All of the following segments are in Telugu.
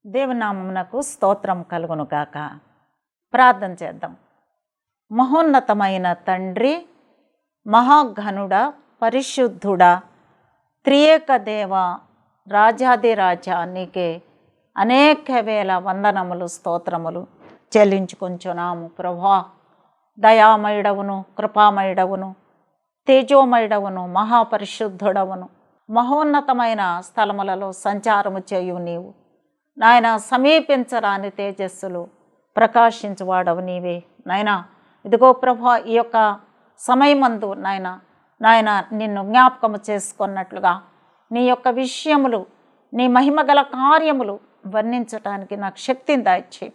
దేవుని నామమునకు స్తోత్రం కలుగును గాక. ప్రార్థన చేద్దాం. మహోన్నతమైన తండ్రి, మహాఘనుడ, పరిశుద్ధుడ, త్రియేక దేవ, రాజాదిరాజా, నీకే అనేక వేల వందనములు స్తోత్రములు చెల్లించుకొంచున్నాము ప్రభువా. దయామయుడవును, కృపామయుడవును, తేజోమయుడవును, మహాపరిశుద్ధుడవును, మహోన్నతమైన స్థలములలో సంచారము చేయు నీవు నాయన. సమీపించరాని తేజస్సులు ప్రకాశించువాడవు నీవే నాయనా. ఇదిగో ప్రభువా, ఈ యొక్క సమయమందు నాయన నిన్ను జ్ఞాపకము చేసుకున్నట్లుగా నీ యొక్క విషయములు, నీ మహిమగల కార్యములు వర్ణించటానికి నాకు శక్తిని దాయిచ్చి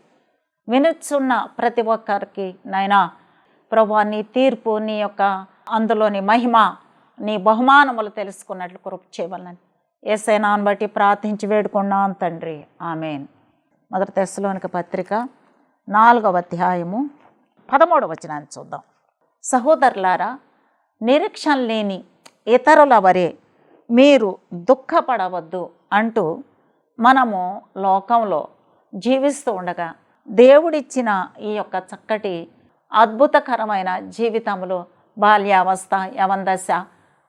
వినుచున్న ప్రతి ఒక్కరికి నాయనా ప్రభువా, నీ తీర్పు, నీ యొక్క అందులోని మహిమ, నీ బహుమానములు తెలుసుకున్నట్లు కృప చేయవలనని యేసయ్య నామమును బట్టి ప్రార్థించి వేడుకున్నాను తండ్రి, ఆమేన్. మొదటి తెస్సలోనిక పత్రిక 4వ అధ్యాయము 13వ వచనాన్ని చూద్దాం. సహోదరులారా, నిరీక్షణ లేని ఇతరుల వరే మీరు దుఃఖపడవద్దు అంటూ మనము లోకంలో జీవిస్తూ ఉండగా దేవుడిచ్చిన ఈ యొక్క చక్కటి అద్భుతకరమైన జీవితంలో బాల్యావస్థ, యవనదశ,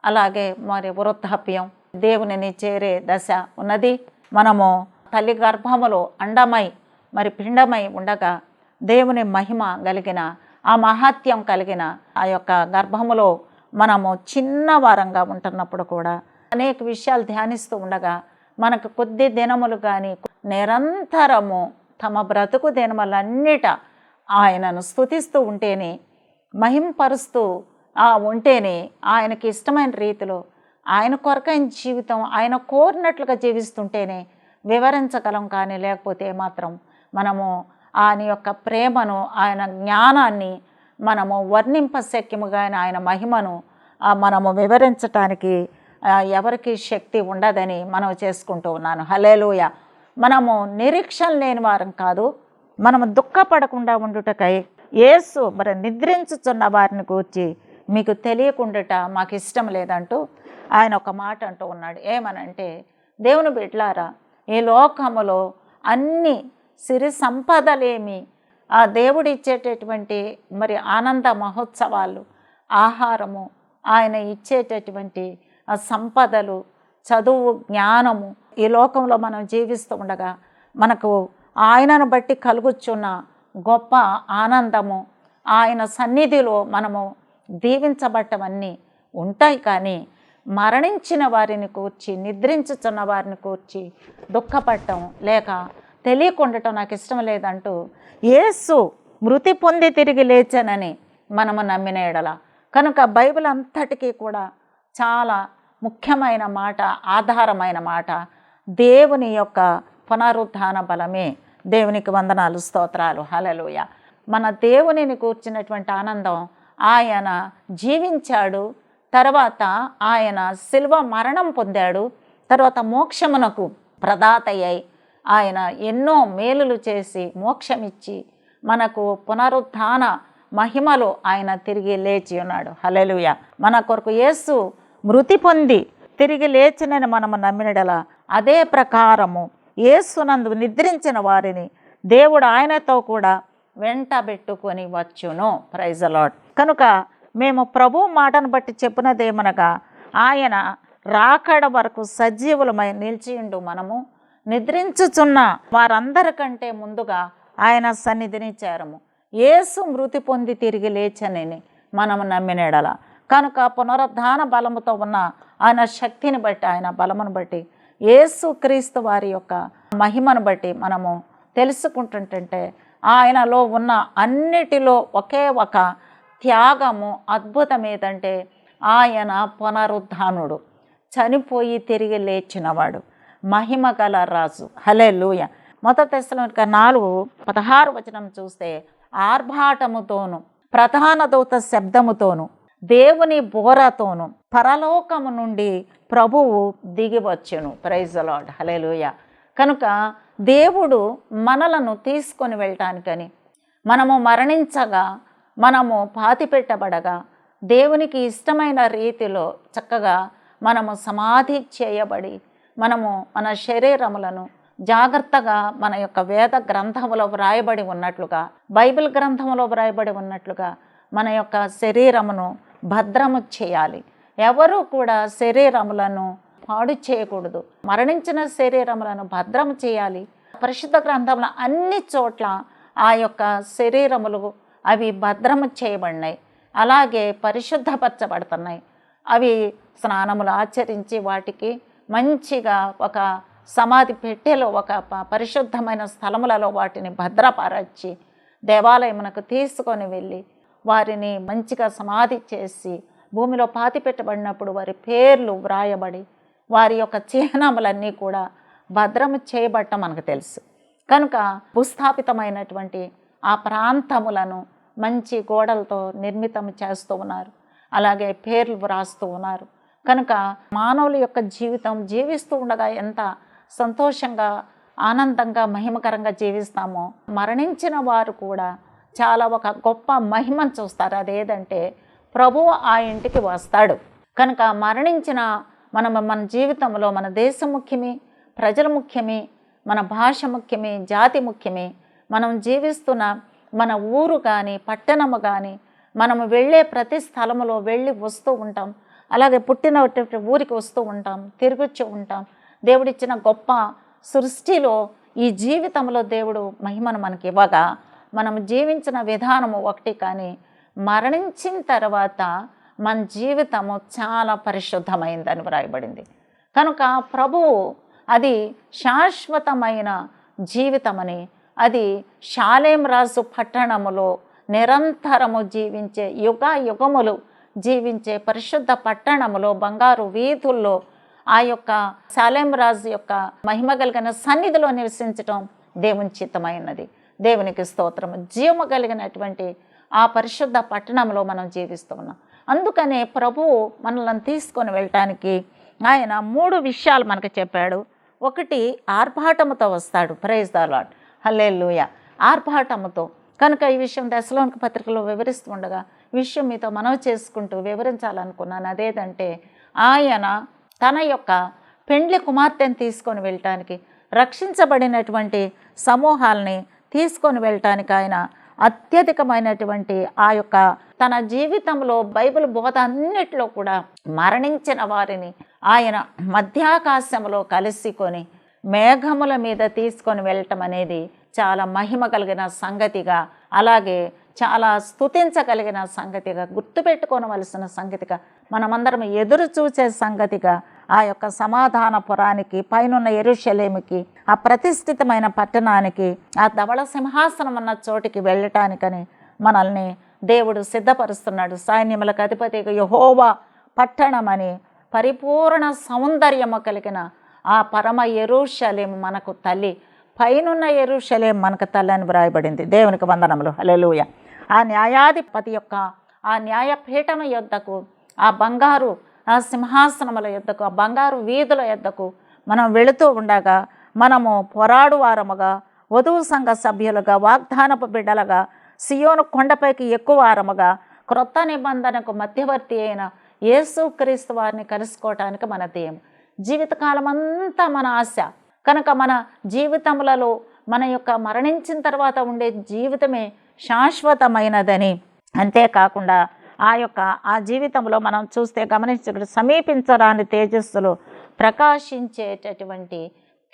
అలాగే మరి వృద్ధాప్యం, దేవునిని చేరే దశ ఉన్నది. మనము తల్లి గర్భములో అండమై మరి పిండమై ఉండగా దేవుని మహిమ కలిగిన, ఆ మహాత్యం కలిగిన ఆ యొక్క గర్భములో మనము చిన్నవారంగా ఉంటున్నప్పుడు కూడా అనేక విషయాలు ధ్యానిస్తూ ఉండగా మనకు కొద్ది దినములు కానీ నిరంతరము తమ బ్రతుకు దినములన్నిట ఆయనను స్తుతిస్తూ ఉంటేనే, మహింపరుస్తూ ఉంటేనే, ఆయనకి ఇష్టమైన రీతిలో ఆయన కొరకైన జీవితం ఆయన కోరినట్లుగా జీవిస్తుంటేనే వివరించగలం. కానీ లేకపోతే మాత్రం మనము ఆయన యొక్క ప్రేమను, ఆయన జ్ఞానాన్ని మనము వర్ణింపశక్యముగా ఆయన మహిమను మనము వివరించటానికి ఎవరికి శక్తి ఉండదని మనం చేసుకుంటూ ఉన్నాను. హల్లెలూయా. మనము నిరీక్షణ లేని వారం కాదు, మనము దుఃఖపడకుండా ఉండుటకై యేసు మరి నిద్రించుచున్న వారిని గూర్చి మీకు తెలియకుండాట మాకు ఇష్టం లేదంటూ ఆయన ఒక మాట అంటూ ఉన్నాడు. ఏమనంటే, దేవుని బిడ్డలారా, ఈ లోకములో అన్ని సిరి సంపదలేమి, ఆ దేవుడు ఇచ్చేటటువంటి మరి ఆనంద మహోత్సవాలు, ఆహారము, ఆయన ఇచ్చేటటువంటి ఆ సంపదలు, చదువు, జ్ఞానము, ఈ లోకంలో మనం జీవిస్తూ ఉండగా మనకు ఆయనను బట్టి కలుగుచున్న గొప్ప ఆనందము, ఆయన సన్నిధిలో మనము దీవించబట్టమన్నీ ఉంటాయి. కానీ మరణించిన వారిని కూర్చి, నిద్రించుచున్న వారిని కూర్చి దుఃఖపడటం లేక తెలియకుండటం నాకు ఇష్టం లేదంటూ యేసు మృతి పొంది తిరిగి లేచానని మనము నమ్మిన ఎడల కనుక బైబిల్ అంతటికీ కూడా చాలా ముఖ్యమైన మాట, ఆధారమైన మాట దేవుని యొక్క పునరుత్థాన బలమే. దేవునికి వందనాలు, స్తోత్రాలు, హల్లెలూయా. మన దేవునిని కూర్చున్నటువంటి ఆనందం, ఆయన జీవించాడు, తర్వాత ఆయన శిలువ మరణం పొందాడు, తర్వాత మోక్షమునకు ప్రదాతయ్యై ఆయన ఎన్నో మేలులు చేసి మోక్షమిచ్చి మనకు పునరుత్థాన మహిమలో ఆయన తిరిగి లేచి ఉన్నాడు. హల్లెలూయా. మన కొరకు యేసు మృతి పొంది తిరిగి లేచినని మనము నమ్మినడల అదే ప్రకారము యేసునందు నిద్రించిన వారిని దేవుడు ఆయనతో కూడా వెంటబెట్టుకొని వచ్చును. Praise the lord. కనుక మేము ప్రభు మాటను బట్టి చెప్పినదేమనగా, ఆయన రాకడ వరకు సజీవులమై నిలిచియుండు మనము నిద్రించుచున్న వారందరికంటే ముందుగా ఆయన సన్నిధిని చేరము. యేసు మృతి పొంది తిరిగి లేచనని మనము నమ్మినడల కనుక పునరుద్ధాన బలముతో ఉన్న ఆయన శక్తిని బట్టి, ఆయన బలమును బట్టి, యేసు క్రీస్తు వారి యొక్క మహిమను బట్టి మనము తెలుసుకుంటుంటే ఆయనలో ఉన్న అన్నిటిలో ఒకే ఒక త్యాగము, అద్భుతం ఏదంటే ఆయన పునరుద్ధానుడు, చనిపోయి తిరిగి లేచినవాడు, మహిమ గల రాజు. హల్లెలూయా. మొదటి తెస్సలోనిక 4:16 వచనం చూస్తే, ఆర్భాటముతోను, ప్రధాన దూత శబ్దముతోను, దేవుని బోరతోను పరలోకము నుండి ప్రభువు దిగి వచ్చును. Praise the lord. హల్లెలూయా. కనుక దేవుడు మనలను తీసుకొని వెళ్ళటానికని, మనము మరణించగా, మనము పాతిపెట్టబడగా, దేవునికి ఇష్టమైన రీతిలో చక్కగా మనము సమాధి చేయబడి, మనము మన శరీరములను జాగ్రత్తగా మన యొక్క వేద గ్రంథములో వ్రాయబడి ఉన్నట్లుగా, బైబిల్ గ్రంథములో వ్రాయబడి ఉన్నట్లుగా మన యొక్క శరీరమును భద్రము చేయాలి. ఎవరూ కూడా శరీరములను పాడు చేయకూడదు. మరణించిన శరీరములను భద్రము చేయాలి. పరిశుద్ధ గ్రంథంలో అన్ని చోట్ల ఆ యొక్క శరీరములు అవి భద్రము చేయబడినాయి, అలాగే పరిశుద్ధపరచబడుతున్నాయి. అవి స్నానములు ఆచరించి వాటికి మంచిగా ఒక సమాధి పెట్టెలో, ఒక పరిశుద్ధమైన స్థలములలో వాటిని భద్రపరచి దేవాలయమునకు తీసుకొని వెళ్ళి వారిని మంచిగా సమాధి చేసి భూమిలో పాతి పెట్టబడినప్పుడు వారి పేర్లు వ్రాయబడి వారి యొక్క చిహ్నములన్నీ కూడా భద్రము చేయబడటం మనకు తెలుసు. కనుక భూస్థాపితమైనటువంటి ఆ ప్రాంతములను మంచి గోడలతో నిర్మితం చేస్తూ ఉన్నారు, అలాగే పేర్లు వ్రాస్తూ ఉన్నారు. కనుక మానవుల యొక్క జీవితం జీవిస్తూ ఉండగా ఎంత సంతోషంగా, ఆనందంగా, మహిమకరంగా జీవిస్తామో, మరణించిన వారు కూడా చాలా ఒక గొప్ప మహిమను చూస్తారు. అదేదంటే ప్రభువు ఆ ఇంటికి వస్తాడు. కనుక మరణించిన మన జీవితంలో మన దేశం ముఖ్యమే, ప్రజలు ముఖ్యమే, మన భాష ముఖ్యమే, జాతి ముఖ్యమే. మనం జీవిస్తున్న మన ఊరు కానీ పట్టణము కానీ మనము వెళ్ళే ప్రతి స్థలములో వెళ్ళి వస్తూ ఉంటాం. అలాగే పుట్టిన ఊరికి వస్తూ ఉంటాం, తిరిగొచ్చి ఉంటాం. దేవుడిచ్చిన గొప్ప సృష్టిలో ఈ జీవితంలో దేవుడు మహిమను మనకి ఇవ్వగా మనం జీవించిన విధానము ఒకటి, కానీ మరణించిన తర్వాత మన జీవితము చాలా పరిశుద్ధమైందని వ్రాయబడింది. కనుక ప్రభువు అది శాశ్వతమైన జీవితమని, అది షాలేం రాజు పట్టణములో నిరంతరము జీవించే, యుగ యుగములు జీవించే పరిశుద్ధ పట్టణములో, బంగారు వీధుల్లో ఆ యొక్క షాలేం రాజు యొక్క మహిమ కలిగిన సన్నిధిలో నివసించటం దేవుని చిత్తమైనది. దేవునికి స్తోత్రము. జీవము కలిగినటువంటి ఆ పరిశుద్ధ పట్టణంలో మనం జీవిస్తూ ఉన్నాం. అందుకనే ప్రభువు మనల్ని తీసుకొని వెళ్ళటానికి ఆయన 3 విషయాలు మనకు చెప్పాడు. ఒకటి, ఆర్భాటముతో వస్తాడు. ప్రైజ్ ద లార్డ్, హల్లెలూయా. ఆర్భాటముతో. కనుక ఈ విషయం తెస్సలోనిక పత్రికలో వివరిస్తూ ఉండగా ఈ విషయం మీతో మనవి చేసుకుంటూ వివరించాలనుకున్నాను. అదేదంటే ఆయన తన యొక్క పెండ్లి కుమార్తెను తీసుకొని వెళ్ళటానికి, రక్షించబడినటువంటి సమూహాలని తీసుకొని వెళ్ళటానికి ఆయన అత్యధికమైనటువంటి ఆ యొక్క తన జీవితంలో బైబిల్ బోధ అన్నిటిలో కూడా మరణించిన వారిని ఆయన మధ్యాకాశంలో కలిసికొని మేఘముల మీద తీసుకొని వెళ్ళటం అనేది చాలా మహిమ కలిగిన సంగతిగా, అలాగే చాలా స్తుతించగలిగిన సంగతిగా, గుర్తుపెట్టుకోవలసిన సంగతిగా, మనమందరం ఎదురు చూసే సంగతిగా ఆ యొక్క సమాధానపురానికి, పైనున్న యెరూషలేముకి, ఆ ప్రతిష్ఠితమైన పట్టణానికి, ఆ ధవళ సింహాసనం ఉన్న చోటికి వెళ్ళటానికని మనల్ని దేవుడు సిద్ధపరుస్తున్నాడు. సైన్యములకు అధిపతి యెహోవా పట్టణమని, పరిపూర్ణ సౌందర్యము కలిగిన ఆ పరమ యెరూషలేము మనకు తల్లి, పైనున్న యెరూషలేం మనకు తల్లి అని వ్రాయబడింది. దేవునికి వందనములు, హల్లెలూయా. ఆ న్యాయాధిపతి యొక్క ఆ న్యాయపీఠం యొద్దకు, ఆ బంగారు ఆ సింహాసనముల యొద్దకు, ఆ బంగారు వీధుల యొద్దకు మనం వెళుతూ ఉండగా మనము పోరాడు వారముగా, వధువు సంఘ సభ్యులుగా, వాగ్దానపు బిడ్డలుగా, సియోను కొండపైకి ఎక్కువ వారముగా, క్రొత్త నిబంధనకు మధ్యవర్తి అయిన యేసుక్రీస్తు వారిని కలుసుకోవటానికి మన ధ్యేయం. జీవితకాలం అంతా మన ఆశ. కనుక మన జీవితములలో మన యొక్క మరణించిన తర్వాత ఉండే జీవితమే శాశ్వతమైనదని, అంతేకాకుండా ఆ జీవితంలో మనం చూస్తే గమనించగల సమీపించరాని తేజస్సులు ప్రకాశించేటటువంటి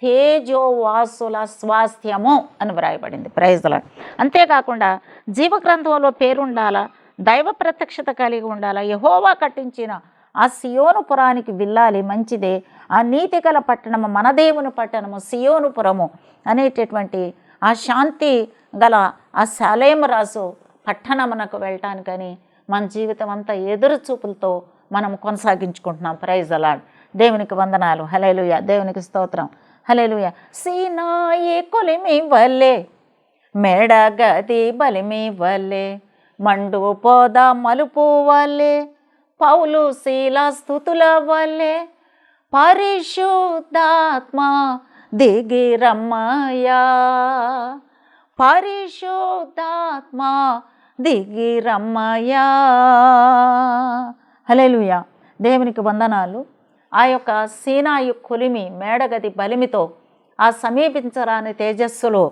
తేజోవాసుల స్వాస్థ్యము అని వ్రాయబడింది. Praise the lord. అంతేకాకుండా జీవగ్రంథంలో పేరుండాలా, దైవ ప్రత్యక్షత కలిగి ఉండాలా, యెహోవా కట్టించిన ఆ సియోనుపురానికి వెళ్ళాలి, మంచిదే. ఆ నీతి గల పట్టణము, మన దేవుని పట్టణము సియోనుపురము అనేటటువంటి ఆ శాంతి గల ఆ షాలేం రాజు పట్టణమునకు వెళ్ళటానికని మన జీవితం అంతా ఎదురు చూపులతో మనం కొనసాగించుకుంటున్నాం. Praise the lord. దేవునికి వందనాలు, హల్లెలూయా. దేవునికి స్తోత్రం, హల్లెలూయా. సీనాయి కొలిమి వల్లే, మెడగది బలిమి వల్లే, మండు పోద మలుపు వల్లే, పౌలు శీల స్తుతుల వల్లే, పరిశుద్ధాత్మ దిగి రమ్మయ్యా, పరిశుద్ధాత్మ దిగి రమ్మయ్యా, హల్లెలూయా. దేవునికి వందనాలు. ఆ యొక్క సీనాయి కొలిమి మేడగది బలిమితో ఆ సమీపించరాని తేజస్సులో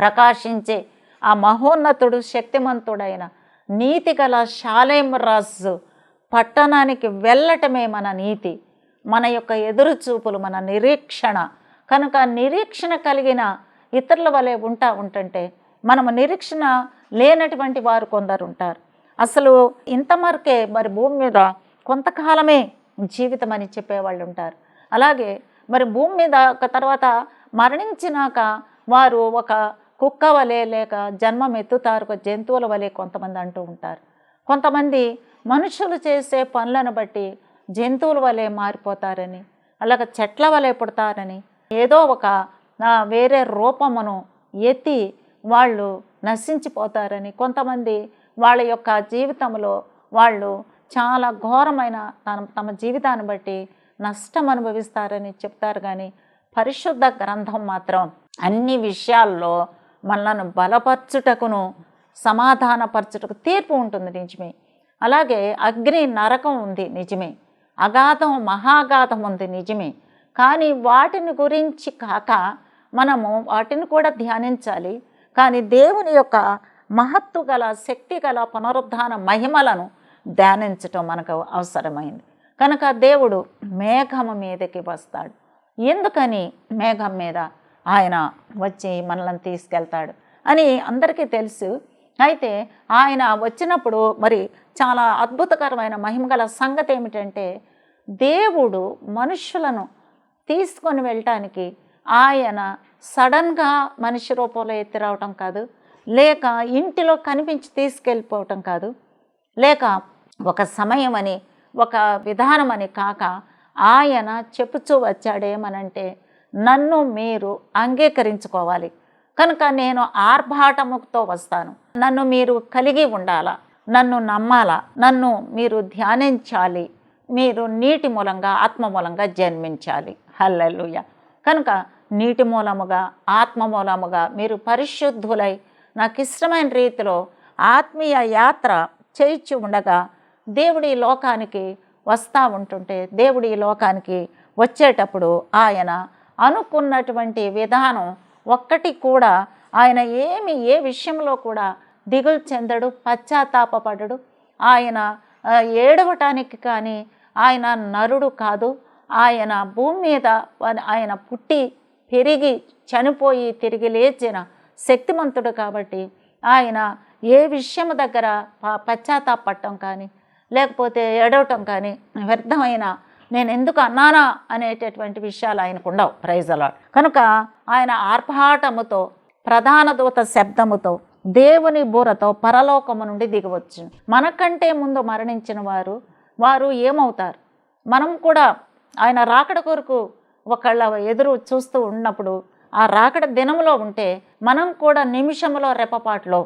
ప్రకాశించే ఆ మహోన్నతుడు, శక్తిమంతుడైన నీతిగల షాలేం రాజు పట్టణానికి వెళ్ళటమే మన నీతి, మన యొక్క ఎదురుచూపులు, మన నిరీక్షణ. కనుక నిరీక్షణ కలిగిన ఇతరుల వలె ఉంటుంటే మనము నిరీక్షణ లేనటువంటి వారు కొందరు ఉంటారు. అసలు ఇంతవరకే మరి భూమి మీద కొంతకాలమే జీవితం అని చెప్పేవాళ్ళు ఉంటారు. అలాగే మరి భూమి మీద ఒక తర్వాత మరణించినాక వారు ఒక కుక్క వలె లేక జన్మం ఎత్తుతారు, ఒక జంతువుల వలె కొంతమంది అంటూ ఉంటారు. కొంతమంది మనుషులు చేసే పనులను బట్టి జంతువుల వలె మారిపోతారని, అలాగ చెట్ల వలె పుడతారని, ఏదో ఒక వేరే రూపమును ఎత్తి వాళ్ళు నశించిపోతారని, కొంతమంది వాళ్ళ యొక్క జీవితంలో వాళ్ళు చాలా ఘోరమైన తమ జీవితాన్ని బట్టి నష్టం అనుభవిస్తారని చెప్తారు. కానీ పరిశుద్ధ గ్రంథం మాత్రం అన్ని విషయాల్లో మనలను బలపరచుటకును సమాధానపరచుటకు తీర్పు ఉంటుంది, నిజమే. అలాగే అగ్ని నరకం ఉంది, నిజమే. అగాధం మహాగాధం ఉంది, నిజమే. కానీ వాటిని గురించి కాక మనము వాటిని కూడా ధ్యానించాలి. కానీ దేవుని యొక్క మహత్తు గల, శక్తి గల పునరుద్ధాన మహిమలను ధ్యానించటం మనకు అవసరమైంది. కనుక దేవుడు మేఘము మీదకి వస్తాడు. ఎందుకని మేఘం మీద ఆయన వచ్చి మనల్ని తీసుకెళ్తాడు అని అందరికీ తెలుసు. అయితే ఆయన వచ్చినప్పుడు మరి చాలా అద్భుతకరమైన మహిమగల సంగతి ఏమిటంటే, దేవుడు మనుషులను తీసుకొని వెళ్ళటానికి ఆయన సడన్గా మనిషి రూపంలో ఎత్తి రావటం కాదు, లేక ఇంటిలో కనిపించి తీసుకెళ్ళిపోవటం కాదు, లేక ఒక సమయం అని ఒక విధానం అని కాక ఆయన చెప్పుచూ వచ్చాడేమనంటే, నన్ను మీరు అంగీకరించుకోవాలి. కనుక నేను ఆర్భాటముతో వస్తాను, నన్ను మీరు కలిగి ఉండాలా, నన్ను నమ్మాలా, నన్ను మీరు ధ్యానించాలి, మీరు నీటి మూలంగా ఆత్మ మూలంగా జన్మించాలి. హల్లెలూయా. కనుక నీటి మూలముగా ఆత్మ మూలముగా మీరు పరిశుద్ధులై నాకు ఇష్టమైన రీతిలో ఆత్మీయ యాత్ర చేయించి ఉండగా దేవుడి లోకానికి వస్తూ ఉంటుంటే, దేవుడి లోకానికి వచ్చేటప్పుడు ఆయన అనుకున్నటువంటి విధానం ఒక్కటి కూడా ఆయన ఏ విషయంలో కూడా దిగులు చెందడు, పశ్చాత్తాపపడడు. ఆయన ఏడవటానికి కానీ ఆయన నరుడు కాదు. ఆయన భూమి మీద ఆయన పుట్టి పెరిగి చనిపోయి తిరిగి లేచిన శక్తిమంతుడు కాబట్టి ఆయన ఏ విషయం దగ్గర పశ్చాత్తాపడటం కానీ లేకపోతే ఏడవటం కానీ వ్యర్థమైన నేను ఎందుకు అన్నానా అనేటటువంటి విషయాలు ఆయనకు ఉండవు. Praise the lord. కనుక ఆయన ఆర్భాటముతో ప్రధాన దూత శబ్దముతో దేవుని బూరతో పరలోకము నుండి దిగవచ్చు. మనకంటే ముందు మరణించిన వారు ఏమవుతారు? మనం కూడా ఆయన రాకడ కొరకు ఒకళ్ళ ఎదురు చూస్తూ ఉన్నప్పుడు ఆ రాకడ దినములో ఉంటే మనం కూడా నిమిషంలో రెప్పపాటులో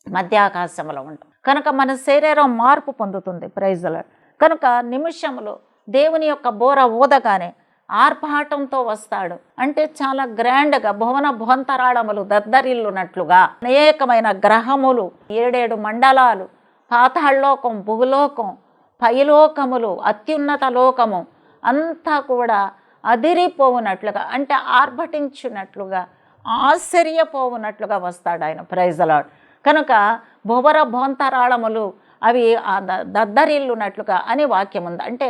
మధ్యాకాశంలో ఉంటాం. కనుక మన శరీరం మార్పు పొందుతుంది. Praise the lord. కనుక నిమిషంలో దేవుని యొక్క బోర ఊదగానే ఆర్భాటంతో వస్తాడు. అంటే చాలా గ్రాండ్గా భువన భువంతరాళములు దద్దరిల్లునట్లుగా అనేకమైన గ్రహములు, 7 మండలాలు, పాతాళలోకం, భూలోకం, పైలోకములు, అత్యున్నత లోకము అంతా కూడా అదిరిపోవునట్లుగా, అంటే ఆర్భటించున్నట్లుగా, ఆశ్చర్యపోవునట్లుగా వస్తాడు ఆయన. Praise the lord. కనుక భువన భువంతరాళములు అవి దద్దరిల్లునట్లుగా అని వాక్యం ఉంది. అంటే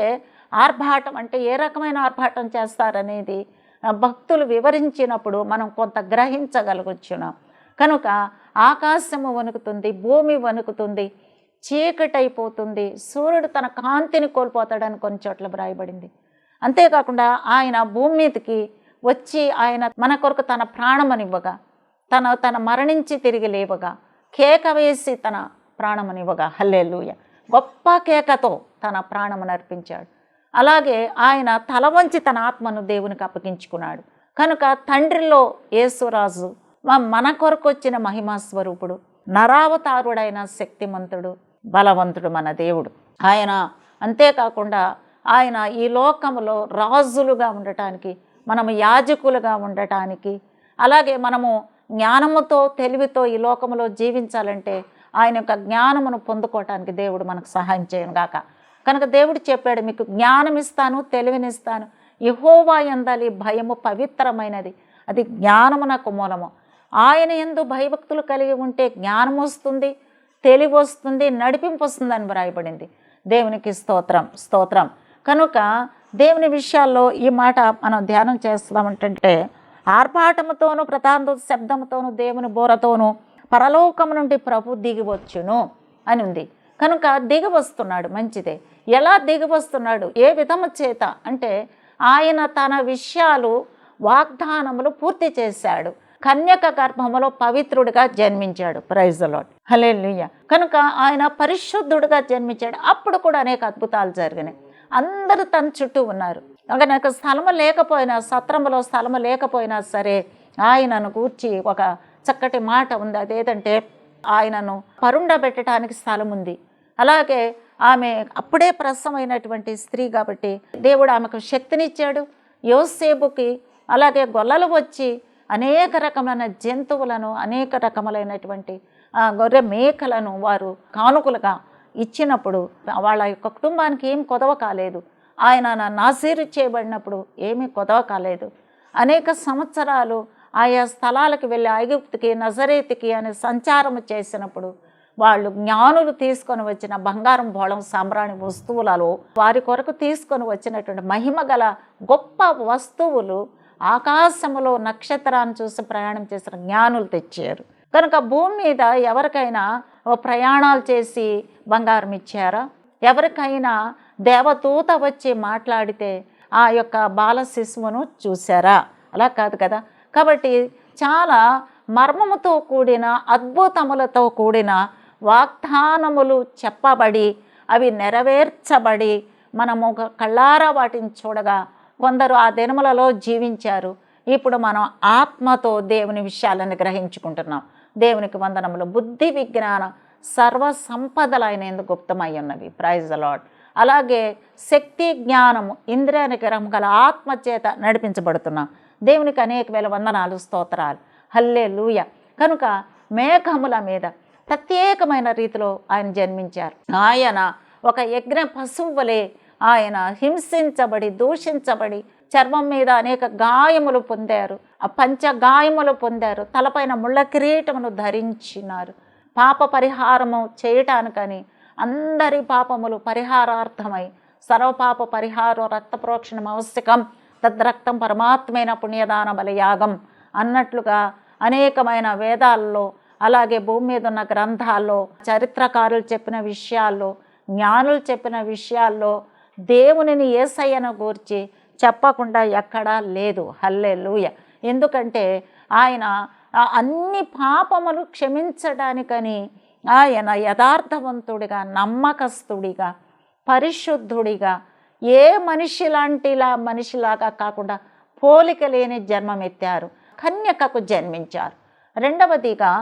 ఆర్భాటం అంటే ఏ రకమైన ఆర్భాటం చేస్తారనేది భక్తులు వివరించినప్పుడు మనం కొంత గ్రహించగలుగుచున్నాం. కనుక ఆకాశము వణుకుతుంది, భూమి వణుకుతుంది, చీకటైపోతుంది, సూర్యుడు తన కాంతిని కోల్పోతాడని కొన్ని చోట్ల వ్రాయబడింది. అంతేకాకుండా ఆయన భూమి మీదకి వచ్చి ఆయన మన కొరకు తన ప్రాణమనివ్వగా, తన మరణించి తిరిగి లేవగా, కేక వేసి తన ప్రాణమనివ్వగా, హల్లెలూయా, గొప్ప కేకతో తన ప్రాణమును అర్పించాడు. అలాగే ఆయన తల వంచి తన ఆత్మను దేవునికి అప్పగించుకున్నాడు. కనుక తండ్రిలో యేసురాజు మన కొరకు వచ్చిన మహిమా స్వరూపుడు, నరావతారుడైన శక్తిమంతుడు, బలవంతుడు మన దేవుడు ఆయన. అంతేకాకుండా ఆయన ఈ లోకములో రాజులుగా ఉండటానికి, మనము యాజకులుగా ఉండటానికి, అలాగే మనము జ్ఞానముతో తెలివితో ఈ లోకములో జీవించాలంటే ఆయన యొక్క జ్ఞానమును పొందుకోవటానికి దేవుడు మనకు సహాయం చేయను గాక. కనుక దేవుడు చెప్పాడు, మీకు జ్ఞానం ఇస్తాను, తెలివినిస్తాను, యెహోవా యందలి భయము పవిత్రమైనది, అది జ్ఞానమునకు మూలము. ఆయన యందు భయభక్తులు కలిగి ఉంటే జ్ఞానం వస్తుంది, తెలివి వస్తుంది, నడిపింపు వస్తుందని వ్రాయబడింది. దేవునికి స్తోత్రం, స్తోత్రం. కనుక దేవుని విషయాల్లో ఈ మాట మనం ధ్యానం చేస్తామంటే, ఆర్భాటముతోనూ ప్రధాన శబ్దముతోనూ దేవుని బోరతోనూ పరలోకము నుండి ప్రభు దిగి వచ్చును అని ఉంది. కనుక దిగి వస్తున్నాడు, మంచిదే. ఎలా దిగి వస్తున్నాడు, ఏ విధము చేత అంటే ఆయన తన విషయాలు వాగ్దానములు పూర్తి చేశాడు. కన్యక గర్భములో పవిత్రుడిగా జన్మించాడు. Praise the lord, hallelujah. కనుక ఆయన పరిశుద్ధుడిగా జన్మించాడు. అప్పుడు కూడా అనేక అద్భుతాలు జరిగినాయి. అందరూ తన చుట్టూ ఉన్నారు. నాకు స్థలము లేకపోయినా, సత్రములో స్థలము లేకపోయినా సరే ఆయనను గూర్చి ఒక చక్కటి మాట ఉంది. అదేంటంటే ఆయనను పరుండబెట్టడానికి స్థలం ఉంది. అలాగే ఆమె అప్పుడే ప్రసవమైనటువంటి స్త్రీ కాబట్టి దేవుడు ఆమెకు శక్తినిచ్చాడు. యోసేపుకి అలాగే గొల్లలు వచ్చి అనేక రకమైన జంతువులను, అనేక రకములైనటువంటి గొర్రె మేకలను వారు కానుకలుగా ఇచ్చినప్పుడు వాళ్ళ యొక్క కుటుంబానికి ఏం కొదవ కాలేదు. ఆయన నాజీరు చేయబడినప్పుడు ఏమీ కొదవ కాలేదు. అనేక సంవత్సరాలు ఆయా స్థలాలకు వెళ్ళి ఐగుప్తుకి, నజరేతుకి అని సంచారం చేసినప్పుడు వాళ్ళు జ్ఞానులు తీసుకొని వచ్చిన బంగారం, బోళం, సాంబ్రాణి వస్తువులలో వారి కొరకు తీసుకొని వచ్చినటువంటి మహిమ గల గొప్ప వస్తువులు ఆకాశములో నక్షత్రాన్ని చూసి ప్రయాణం చేసిన జ్ఞానులు తెచ్చారు. కనుక భూమి మీద ఎవరికైనా ప్రయాణాలు చేసి బంగారం ఇచ్చారా? ఎవరికైనా దేవదూత వచ్చి మాట్లాడితే ఆ యొక్క బాల శిశువును చూసారా? అలా కాదు కదా. కాబట్టి చాలా మర్మముతో కూడిన, అద్భుతములతో కూడిన వాగ్దానములు చెప్పబడి అవి నెరవేర్చబడి మనము కళ్ళారా వాటిని చూడగా కొందరు ఆ దినములలో జీవించారు. ఇప్పుడు మనం ఆత్మతో దేవుని విషయాలను గ్రహించుకుంటున్నాం. దేవునికి వందనములు. బుద్ధి విజ్ఞాన సర్వ సంపదలు ఆయన ఎందుకు గుప్తమై ఉన్నవి. Praise the lord. అలాగే శక్తి, జ్ఞానము, ఇంద్రియ నిగ్రహం గల ఆత్మ చేత నడిపించబడుతున్నాం. దేవునికి అనేక వేల వందనాలు, స్తోత్రాలు. హల్లెలూయా. కనుక మేఘముల మీద ప్రత్యేకమైన రీతిలో ఆయన జన్మించారు. ఆయన ఒక యజ్ఞ పశువులే ఆయన హింసించబడి, దూషించబడి, చర్మం మీద అనేక గాయములు పొందారు, పంచ గాయములు పొందారు, తలపైన ముళ్ళ కిరీటమును ధరించినారు. పాప పరిహారము చేయటానికని అందరి పాపములు పరిహారార్థమై సర్వపాప పరిహార రక్త ప్రోక్షణం ఆవశ్యకం, తద్రక్తం పరమాత్మైన పుణ్యదాన బలియాగం అన్నట్లుగా అనేకమైన వేదాల్లో, అలాగే భూమి మీద ఉన్న గ్రంథాల్లో, చరిత్రకారులు చెప్పిన విషయాల్లో, జ్ఞానులు చెప్పిన విషయాల్లో దేవునిని యేసయ్యను గూర్చి చెప్పకుండా ఎక్కడా లేదు. హల్లెలూయా. ఎందుకంటే ఆయన అన్ని పాపములు క్షమించడానికని ఆయన యథార్థవంతుడిగా, నమ్మకస్తుడిగా, పరిశుద్ధుడిగా, ఏ మనిషిలాగా కాకుండా పోలిక లేని జన్మమెత్తారు. కన్యకకు జన్మించారు. రెండవదిగా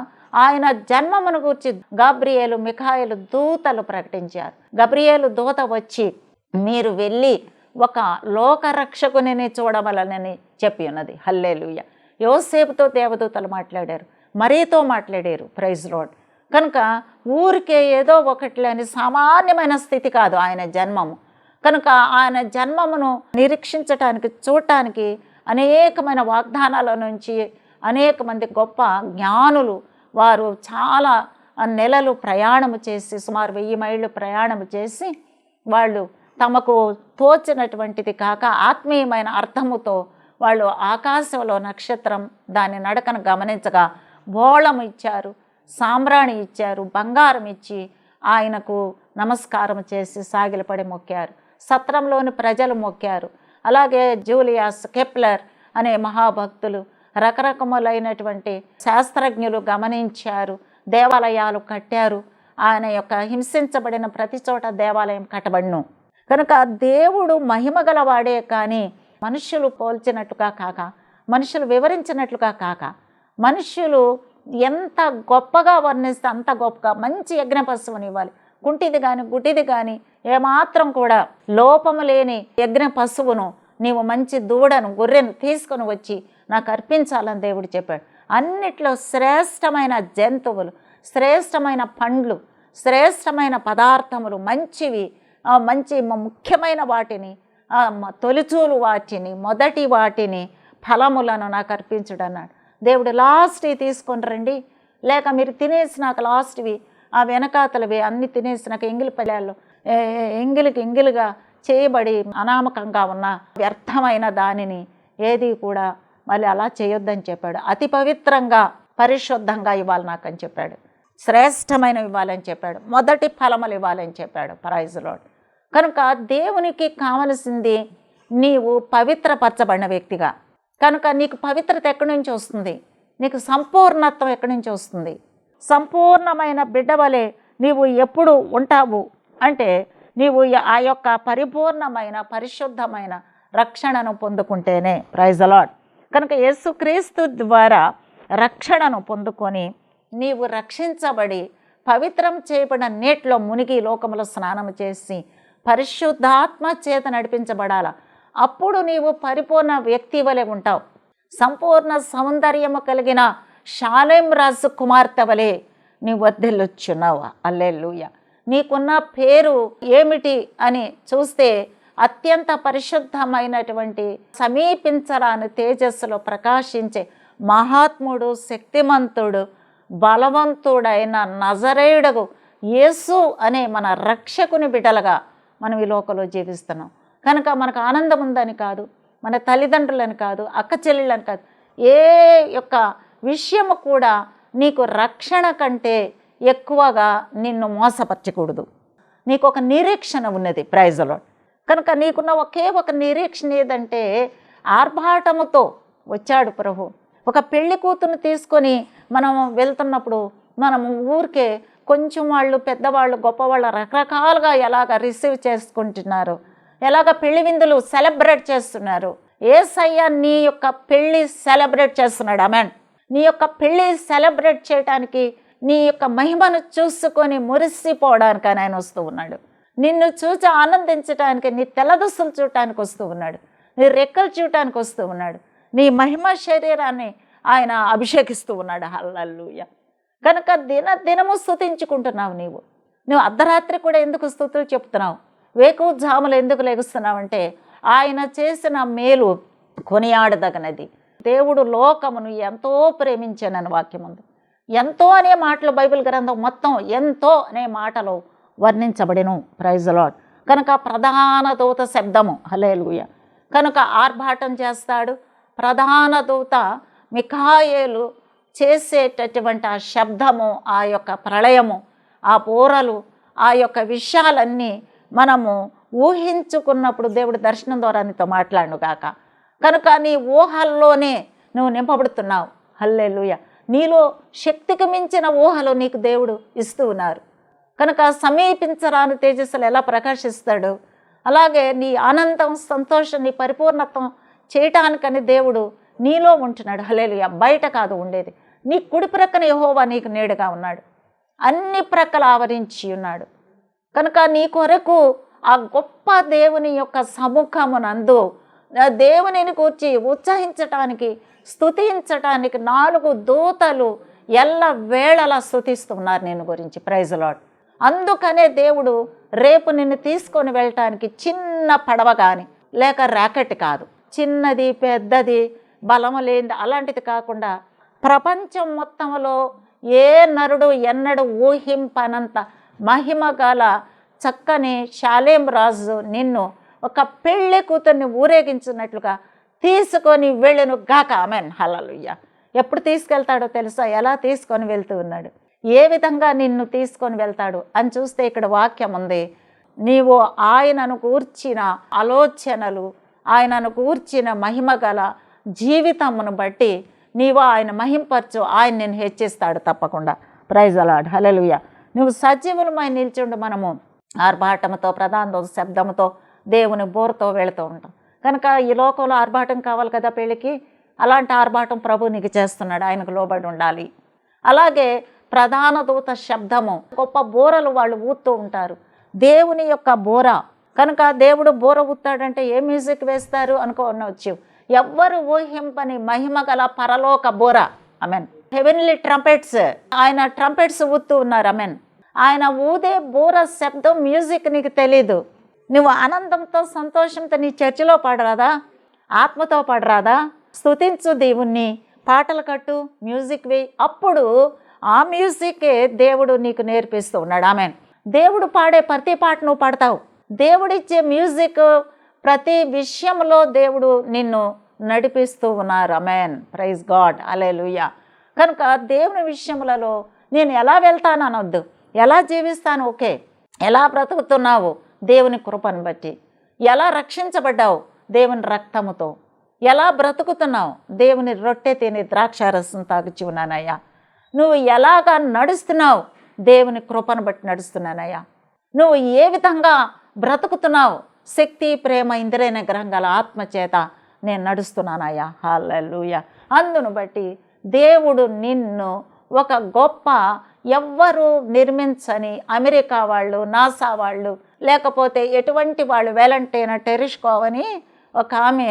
ఆయన జన్మమును గురించి గబ్రియేలు, మిఖాయేలు దూతలు ప్రకటించారు. గబ్రియేలు దూత వచ్చి మీరు వెళ్ళి ఒక లోకరక్షకుని చూడవలనని చెప్పి ఉన్నది. హల్లెలూయా. యోసేపుతో దేవదూతలు మాట్లాడారు, మరీతో మాట్లాడారు. Praise lord. కనుక ఊరికే ఏదో ఒకట్లేని సామాన్యమైన స్థితి కాదు ఆయన జన్మము. కనుక ఆయన జన్మమును నిరీక్షించటానికి, చూడటానికి అనేకమైన వాగ్దానాల నుంచి అనేక మంది గొప్ప జ్ఞానులు వారు చాలా నెలలు ప్రయాణము చేసి, సుమారు 1000 మైళ్ళు ప్రయాణము చేసి, వాళ్ళు తమకు తోచినటువంటిది కాక ఆత్మీయమైన అర్థముతో వాళ్ళు ఆకాశంలో నక్షత్రం దాని నడకను గమనించగా బోళం ఇచ్చారు, సాంబ్రాణి ఇచ్చారు, బంగారం ఇచ్చి ఆయనకు నమస్కారం చేసి సాగిలపడి మొక్కారు. సత్రంలోని ప్రజలు మొక్కారు. అలాగే జూలియాస్, కెప్లర్ అనే మహాభక్తులు, రకరకములైనటువంటి శాస్త్రజ్ఞులు గమనించారు, దేవాలయాలు కట్టారు. ఆయన యొక్క హింసించబడిన ప్రతి చోట దేవాలయం కట్టబడును. కనుక దేవుడు మహిమ గలవాడే కానీ మనుష్యులు పోల్చినట్టుగా కాక, మనుషులు వివరించినట్లుగా కాక, మనుష్యులు ఎంత గొప్పగా వర్ణిస్తే అంత గొప్పగా మంచి యజ్ఞ పశువుని ఇవ్వాలి. కుంటిది కానీ గుడ్డిది కానీ ఏమాత్రం కూడా లోపము లేని యజ్ఞ పశువును, నీవు మంచి దూడను, గొర్రెను తీసుకొని వచ్చి నాకు అర్పించాలని దేవుడు చెప్పాడు. అన్నిట్లో శ్రేష్టమైన జంతువులు, శ్రేష్టమైన పండ్లు, శ్రేష్టమైన పదార్థములు, మంచివి, మంచి ముఖ్యమైన వాటిని, తొలిచూలు వాటిని, మొదటి వాటిని, ఫలములను నాకు అర్పించుడు అన్నాడు. దేవుడు లాస్ట్వి తీసుకొని రండి, లేక మీరు తినేసినాక లాస్ట్వి ఆ వెనకాతలవి అన్నీ తినేసినాక ఎంగిలి పళ్ళాల్లో ఎంగిలిగా చేయబడి అనామకంగా ఉన్న వ్యర్థమైన దానిని ఏది కూడా మళ్ళీ అలా చేయొద్దని చెప్పాడు. అతి పవిత్రంగా పరిశుద్ధంగా ఇవ్వాలి నాకు అని చెప్పాడు. శ్రేష్టమైనవి ఇవ్వాలని చెప్పాడు. మొదటి ఫలములు ఇవ్వాలని చెప్పాడు. Praise lord. కనుక దేవునికి కావలసింది నీవు పవిత్రపరచబడిన వ్యక్తిగా. కనుక నీకు పవిత్రత ఎక్కడి నుంచి వస్తుంది? నీకు సంపూర్ణత్వం ఎక్కడి నుంచి వస్తుంది? సంపూర్ణమైన బిడ్డ వలె నీవు ఎప్పుడు ఉంటావు అంటే నీవు ఆ యొక్క పరిపూర్ణమైన పరిశుద్ధమైన రక్షణను పొందుకుంటేనే. Praise lord. కనుక యేసుక్రీస్తు ద్వారా రక్షణను పొందుకొని నీవు రక్షించబడి పవిత్రం చేయబడిన నీటిలో మునిగి లోకములో స్నానం చేసి పరిశుద్ధాత్మ చేత నడిపించబడాల. అప్పుడు నీవు పరిపూర్ణ వ్యక్తి వలె ఉంటావు. సంపూర్ణ సౌందర్యము కలిగిన షాలేం రాజు కుమార్తె వలె నీ వర్ధిల్లుచున్నావు. హల్లెలూయా. నీకున్న పేరు ఏమిటి అని చూస్తే అత్యంత పరిశుద్ధమైనటువంటి సమీపించరాని తేజస్సులో ప్రకాశించే మహాత్ముడు, శక్తిమంతుడు, బలవంతుడైన నజరేయుడగు యేసు అనే మన రక్షకుని బిడ్డలుగా మనం ఈ లోకంలో జీవిస్తున్నాం. కనుక మనకు ఆనందం ఉందని కాదు, మన తల్లిదండ్రులని కాదు, అక్క చెల్లెళ్ళని కాదు, ఏ యొక్క విషయము కూడా నీకు రక్షణ కంటే ఎక్కువగా నిన్ను మోసపరచకూడదు. నీకు ఒక నిరీక్షణ ఉన్నది. Praise lord. కనుక నీకున్న ఒకే ఒక నిరీక్షణ ఏదంటే ఆర్భాటముతో వచ్చాడు ప్రభు. ఒక పెళ్లి కూతురుని తీసుకొని మనం వెళ్తున్నప్పుడు మనము ఊరికే కొంచెం వాళ్ళు పెద్దవాళ్ళు గొప్పవాళ్ళు రకరకాలుగా ఎలాగ రిసీవ్ చేసుకుంటున్నారు, ఎలాగ పెళ్లి విందులు సెలబ్రేట్ చేస్తున్నారు. యేసయ్య నీ యొక్క పెళ్ళి సెలబ్రేట్ చేస్తున్నాడు. ఆమేన్. నీ యొక్క పెళ్ళి సెలబ్రేట్ చేయడానికి, నీ యొక్క మహిమను చూసుకొని మురిసిపోవడానికి ఆయన వస్తూ ఉన్నాడు. నిన్ను చూసి ఆనందించడానికి, నీ తెల్లదుస్తులు చూడటానికి వస్తూ ఉన్నాడు, నీ రెక్కలు చూడటానికి వస్తూ ఉన్నాడు, నీ మహిమ శరీరాన్ని ఆయన అభిషేకిస్తూ ఉన్నాడు. హల్లెలూయా. కనుక దినము స్తుతించుకుంటున్నావు. నువ్వు అర్ధరాత్రి కూడా ఎందుకు స్తుతులు చెప్తున్నావు? వేకువజాములు ఎందుకు లెగుస్తున్నావు అంటే ఆయన చేసిన మేలు కొనియాడదగినది. దేవుడు లోకమును ఎంతో ప్రేమించానని వాక్యం ఉంది. ఎంతో అనే మాటలు బైబిల్ గ్రంథం మొత్తం ఎంతో అనే మాటలు వర్ణించబడిను. Praise lord. కనుక ప్రధాన దూత శబ్దము. హల్లెలూయా. కనుక ఆర్భాటం చేస్తాడు. ప్రధాన దూత మిఖాయేలు చేసేటటువంటి ఆ శబ్దము, ఆ యొక్క ప్రళయము, ఆ బూరలు, ఆ యొక్క విషయాలన్నీ మనము ఊహించుకున్నప్పుడు దేవుడు దర్శనం ద్వారా నీతో మాట్లాడును గాక. కనుక నీ ఊహల్లోనే నువ్వు నింపబడుతున్నావు. హల్లెలూయా. నీలో శక్తికి మించిన ఊహలు నీకు దేవుడు ఇస్తూ ఉన్నారు. కనుక సమీపించరాని తేజస్సులు ఎలా ప్రకాశిస్తాడు, అలాగే నీ ఆనందం, సంతోషం, నీ పరిపూర్ణత్వం చేయటానికని దేవుడు నీలో ఉంటున్నాడు. హల్లెలూయా. బయట కాదు ఉండేది. నీ కుడి ప్రక్కన యెహోవా నీకు నీడగా ఉన్నాడు, అన్ని ప్రక్కల ఆవరించి ఉన్నాడు. కనుక నీ కొరకు ఆ గొప్ప దేవుని యొక్క సముఖమునందు దేవునిని కూర్చి ఉత్సహించటానికి, స్తుతించటానికి 4 దూతలు ఎల్ల వేళలా స్తుతిస్తున్నారు నేను గురించి. Praise lord. అందుకనే దేవుడు రేపు నిన్ను తీసుకొని వెళ్ళటానికి చిన్న పడవ కానీ లేక ర్యాకెట్ కాదు, చిన్నది పెద్దది బలము లేనిది అలాంటిది కాకుండా ప్రపంచం మొత్తంలో ఏ నరుడు ఎన్నడూ ఊహింపనంత మహిమ గల చక్కని షాలేం రాజు నిన్ను ఒక పెళ్ళి కూతుర్ని ఊరేగించినట్లుగా తీసుకొని వెళ్ళును గాక. ఆమేన్. హల్లెలూయా. ఎప్పుడు తీసుకెళ్తాడో తెలుసా? ఎలా తీసుకొని వెళ్తూ ఉన్నాడు, ఏ విధంగా నిన్ను తీసుకొని వెళ్తాడు అని చూస్తే ఇక్కడ వాక్యం ఉంది. నీవు ఆయనను కూర్చిన ఆలోచనలు, ఆయనను కూర్చిన మహిమ గల జీవితమును బట్టి నీవు ఆయన మహింపరచు, ఆయన నేను హెచ్చిస్తాడు తప్పకుండా. ప్రైజ్ అలాడ్. హల్లెలూయా. నువ్వు సజీవులమై నిల్చుండు. మనము ఆర్భాటంతో, ప్రధాన శబ్దంతో, దేవుని బోరుతో వెళుతూ ఉంటాం. కనుక ఈ లోకంలో ఆర్భాటం కావాలి కదా పెళ్ళికి. అలాంటి ఆర్భాటం ప్రభు నీకు చేస్తున్నాడు. ఆయనకు లోబడి ఉండాలి. అలాగే ప్రధాన దూత శబ్దము, గొప్ప బోరలు వాళ్ళు ఊతూ ఉంటారు, దేవుని యొక్క బోర. కనుక దేవుడు బోర ఊతాడంటే ఏ మ్యూజిక్ వేస్తారు అనుకోవచ్చు. ఎవ్వరు ఊహింపని మహిమ గల పరలోక బోర. ఆమెన్. హెవెన్లీ ట్రంపెట్స్, ఆయన ట్రంపెట్స్ ఊతూ ఉన్నారు. ఆమెన్. ఆయన ఊదే బోర శబ్దం, మ్యూజిక్ నీకు తెలీదు. నువ్వు ఆనందంతో, సంతోషంతో నీ చర్చిలో పాడరాదా? ఆత్మతో పాడరాదా? స్తుతించు దేవుణ్ణి, పాటలు కట్టు, మ్యూజిక్ వేయి. అప్పుడు ఆ మ్యూజికే దేవుడు నీకు నేర్పిస్తూ ఉన్నాడు. ఆమెన్. దేవుడు పాడే ప్రతి పాట నువ్వు పాడతావు. దేవుడిచ్చే మ్యూజిక్ ప్రతి విషయంలో దేవుడు నిన్ను నడిపిస్తూ ఉన్నారు. ఆమెన్. Praise God. హల్లెలూయా. కనుక దేవుని విషయములలో నేను ఎలా వెళ్తాను అనొద్దు, ఎలా జీవిస్తాను ఓకే, ఎలా బ్రతుకుతున్నావు దేవుని కృపను బట్టి, ఎలా రక్షించబడ్డావు దేవుని రక్తముతో, ఎలా బ్రతుకుతున్నావు దేవుని రొట్టె తిని ద్రాక్షారసం తాగుచి ఉన్నానయ్యా, నువ్వు ఎలాగా నడుస్తున్నావు దేవుని కృపను బట్టి నడుస్తున్నానయ్యా, నువ్వు ఏ విధంగా బ్రతుకుతున్నావు శక్తి, ప్రేమ, ఇంద్రియ నిగ్రహం గల ఆత్మచేత నేను నడుస్తున్నానయ్యా. హల్లెలూయా. అందును బట్టి దేవుడు నిన్ను ఒక గొప్ప ఎవ్వరు నిర్మించని అమెరికా వాళ్ళు, నాసా వాళ్ళు, లేకపోతే ఎటువంటి వాళ్ళు, వేలంటైన టెరిష్కోవని ఒక ఆమె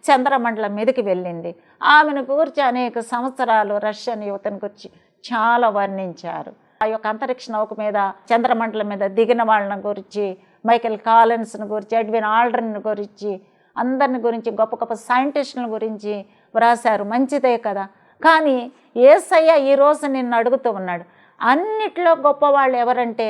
చంద్రమండలం మీదకి వెళ్ళింది. ఆమెను గురించి అనేక సంవత్సరాలు రష్యన్ యువతను గురించి చాలా వర్ణించారు. ఆ యొక్క అంతరిక్ష నౌక మీద చంద్రమండలం మీద దిగిన వాళ్ళని గురించి, మైకేల్ కాలిన్స్ని గురించి, ఎడ్విన్ ఆల్డ్రిన్ గురించి, అందరిని గురించి, గొప్ప గొప్ప సైంటిస్టుల గురించి వ్రాశారు. మంచిదే కదా. కానీ యేసయ్య ఈరోజు నిన్ను అడుగుతూ ఉన్నాడు, అన్నిట్లో గొప్పవాళ్ళు ఎవరంటే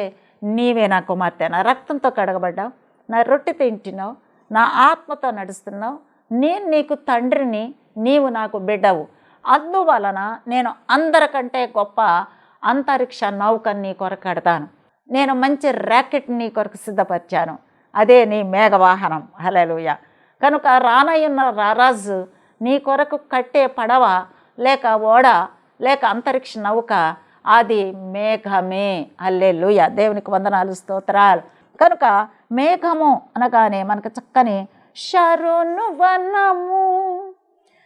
నీవే నా కుమార్తె, నా రక్తంతో కడగబడ్డావు, నా రొట్టె తింటున్నావు, నా ఆత్మతో నడుస్తున్నావు, నేను నీకు తండ్రిని, నీవు నాకు బిడ్డవు. అందువలన నేను అందరికంటే గొప్ప అంతరిక్ష నౌకని నీ కొరకు కడతాను, నేను మంచి ర్యాకెట్ నీ కొరకు సిద్ధపరిచాను, అదే నీ మేఘవాహనం. హల్లెలూయా. కనుక రానయ్యున్న రారాజు నీ కొరకు కట్టే పడవ లేక ఓడ లేక అంతరిక్ష నౌక అది మేఘమే. హల్లెలూయా. దేవునికి వందనాలు, స్తోత్రాలు. కనుక మేఘము అనగానే మనకు చక్కని శరణు వనము,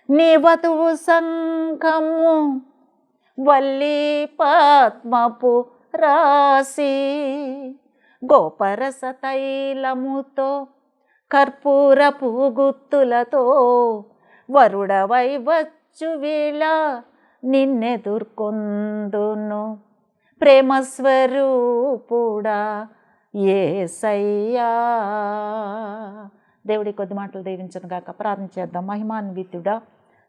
నీ వధువు సంఘము, వల్లి పద్మపు రాసి, గోపరస తైలముతో, కర్పూరపు గుత్తులతో, వరుడవై వచ్చు వేళ నిన్నెదుర్కొందును, ప్రేమస్వరూపుడా యేసయ్యా. దేవుడి కొద్ది మాటలు దీవించను గాక. ప్రార్థన చేద్దాం. మహిమాన్వితుడా,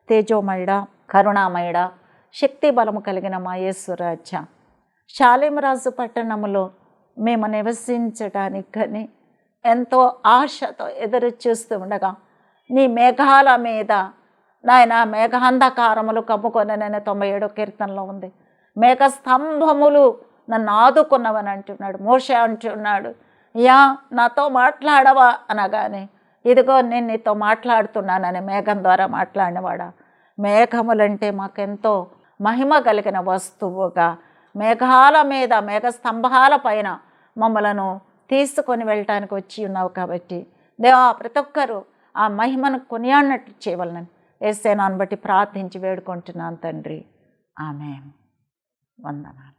తేజోమయుడా, కరుణామయుడా, శక్తి బలము కలిగిన మా యేసురాజా, షాలేంరాజు పట్టణములో మేము నివసించడానికి కానీ ఎంతో ఆశతో ఎదురు చూస్తూ ఉండగా నీ మేఘాల మీద నాయన మేఘాంధకారములు కమ్ముకొని, నేను 97వ కీర్తనలో ఉంది, మేఘ స్తంభములు నన్ను ఆదుకున్నవని అంటున్నాడు. మోషే అంటున్నాడు, యా నాతో మాట్లాడవా అనగానే ఇదిగో నేను నీతో మాట్లాడుతున్నానని మేఘం ద్వారా మాట్లాడినవాడా. మేఘములంటే మాకెంతో మహిమ కలిగిన వస్తువుగా మేఘాల మీద, మేఘ స్తంభాల పైన మమ్మలను తీసుకొని వెళ్ళటానికి వచ్చి ఉన్నావు కాబట్టి దేవా, ప్రతి ఒక్కరూ ఆ మహిమను కొనియాడినట్టు చేయవలనని యేసే నాన్ని బట్టి ప్రార్థించి వేడుకుంటున్నాను తండ్రి. ఆమేన్. వందనాలు.